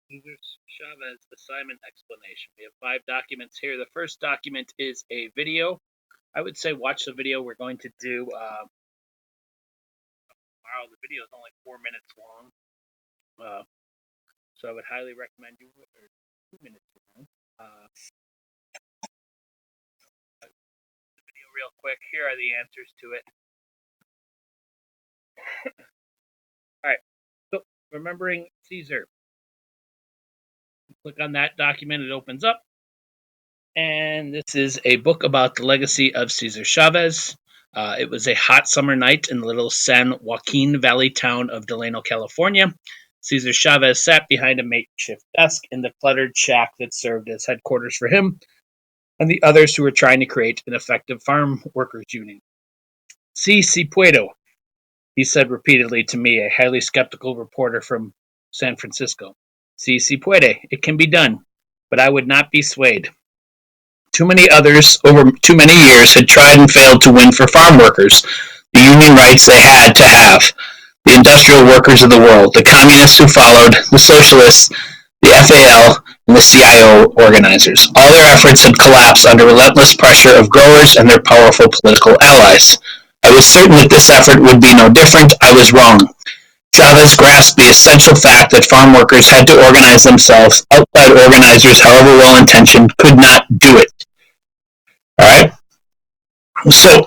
Cesar Chavez assignment explanation. We have 5 documents here. The first document is a video. I would say watch the video. We're going to do tomorrow. The video is only 4 minutes long, so I would highly recommend you. Or 2 minutes long. The video real quick. Here are the answers to it. All right. So remembering Cesar. Click on that document, it opens up. And this is a book about the legacy of Cesar Chavez. It was a hot summer night in the little San Joaquin Valley town of Delano, California. Cesar Chavez sat behind a makeshift desk in the cluttered shack that served as headquarters for him and the others who were trying to create an effective farm workers union. Si puedo, he said repeatedly to me, a highly skeptical reporter from San Francisco. Si puede, it can be done, but I would not be swayed. Too many others over too many years had tried and failed to win for farm workers the union rights they had to have, the industrial workers of the world, the communists who followed, the socialists, the FAL, and the CIO organizers. All their efforts had collapsed under relentless pressure of growers and their powerful political allies. I was certain that this effort would be no different. I was wrong. Chavez grasped the essential fact that farm workers had to organize themselves. Outside organizers, however well-intentioned, could not do it. All right? So,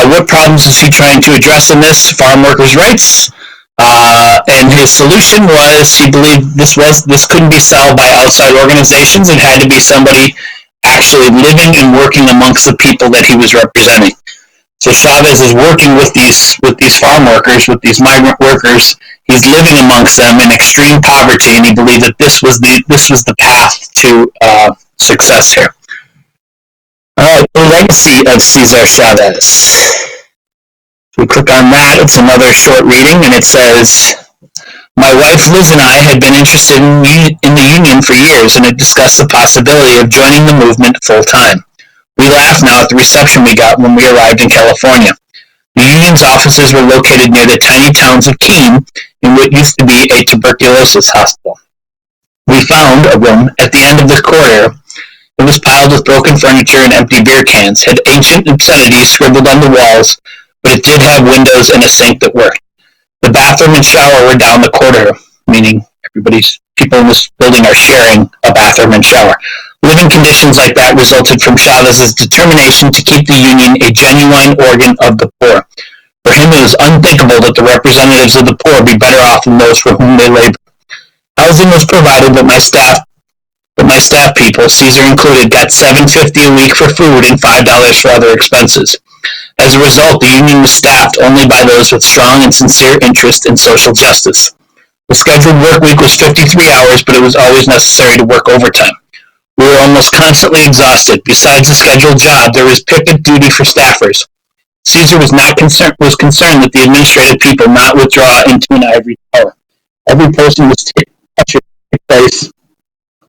what problems is he trying to address in this? Farm workers' rights. And his solution was he believed this couldn't be solved by outside organizations. It had to be somebody actually living and working amongst the people that he was representing. So Chavez is working with these farm workers, with these migrant workers. He's living amongst them in extreme poverty, and he believed that this was the path to success here. All right, the legacy of Cesar Chavez. We click on that. It's another short reading, and it says, "My wife Liz and I had been interested in the union for years and had discussed the possibility of joining the movement full time. We laugh now at the reception we got when we arrived in California. The union's offices were located near the tiny towns of Keene in what used to be a tuberculosis hospital. We found a room at the end of the corridor. It was piled with broken furniture and empty beer cans, had ancient obscenities scribbled on the walls, but it did have windows and a sink that worked. The bathroom and shower were down the corridor, meaning people in this building are sharing a bathroom and shower. Living conditions like that resulted from Chavez's determination to keep the union a genuine organ of the poor. For him, it was unthinkable that the representatives of the poor be better off than those for whom they labored. Housing was provided, but my staff people, Cesar included, got $7.50 a week for food and $5 for other expenses. As a result, the union was staffed only by those with strong and sincere interest in social justice. The scheduled work week was 53 hours, but it was always necessary to work overtime. We were almost constantly exhausted. Besides the scheduled job, there was picket duty for staffers. Cesar was concerned that the administrative people not withdraw into an ivory tower. Every person was pressured to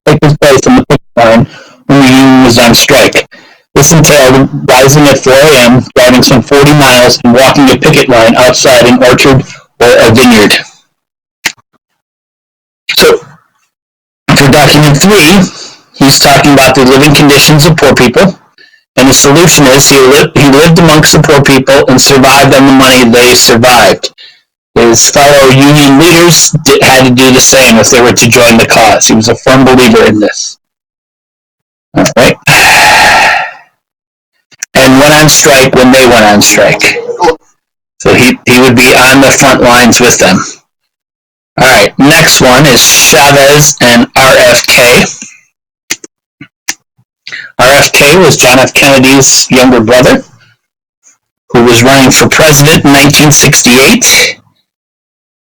take his place on the picket line when the union was on strike. This entailed rising at 4 a.m., driving some 40 miles, and walking a picket line outside an orchard or a vineyard. So, for document 3, he's talking about the living conditions of poor people, and the solution is he lived amongst the poor people and survived on the money they survived. His fellow union leaders had to do the same if they were to join the cause. He was a firm believer in this. All right. And went on strike when they went on strike. So he would be on the front lines with them. All right, next one is Chavez and RFK. RFK was John F. Kennedy's younger brother, who was running for president in 1968,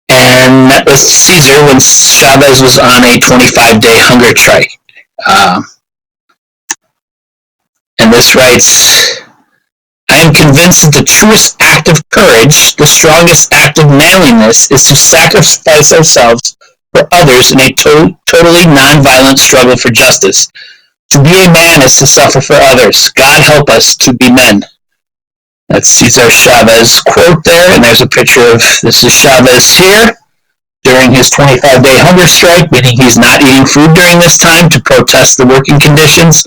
and met with Cesar when Chavez was on a 25-day hunger strike. And this writes, "I am convinced that the truest act of courage, the strongest act of manliness, is to sacrifice ourselves for others in a totally non-violent struggle for justice. To be a man is to suffer for others. God help us to be men." That's Cesar Chavez quote there, and there's a picture of, this is Chavez here, during his 25-day hunger strike, meaning he's not eating food during this time to protest the working conditions.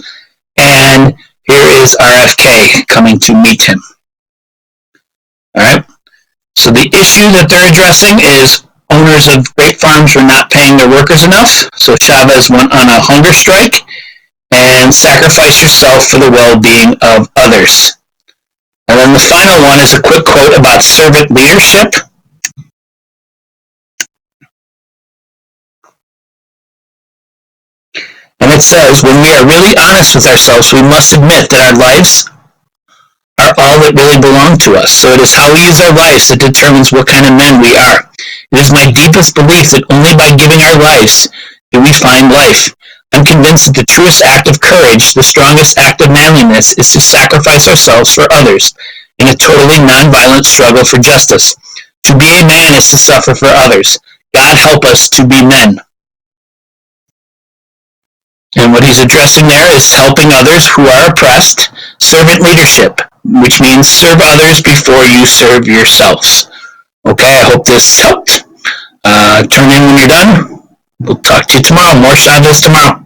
And here is RFK coming to meet him. All right. So the issue that they're addressing is owners of grape farms were not paying their workers enough. So Chavez went on a hunger strike and sacrifice yourself for the well-being of others. And then the final one is a quick quote about servant leadership. And it says, when we are really honest with ourselves, we must admit that our lives are all that really belong to us. So it is how we use our lives that determines what kind of men we are. It is my deepest belief that only by giving our lives do we find life. I'm convinced that the truest act of courage, the strongest act of manliness, is to sacrifice ourselves for others in a totally nonviolent struggle for justice. To be a man is to suffer for others. God help us to be men. And what he's addressing there is helping others who are oppressed, servant leadership, which means serve others before you serve yourselves. Okay, I hope this helped. Turn in when you're done. We'll talk to you tomorrow. More Chavez tomorrow.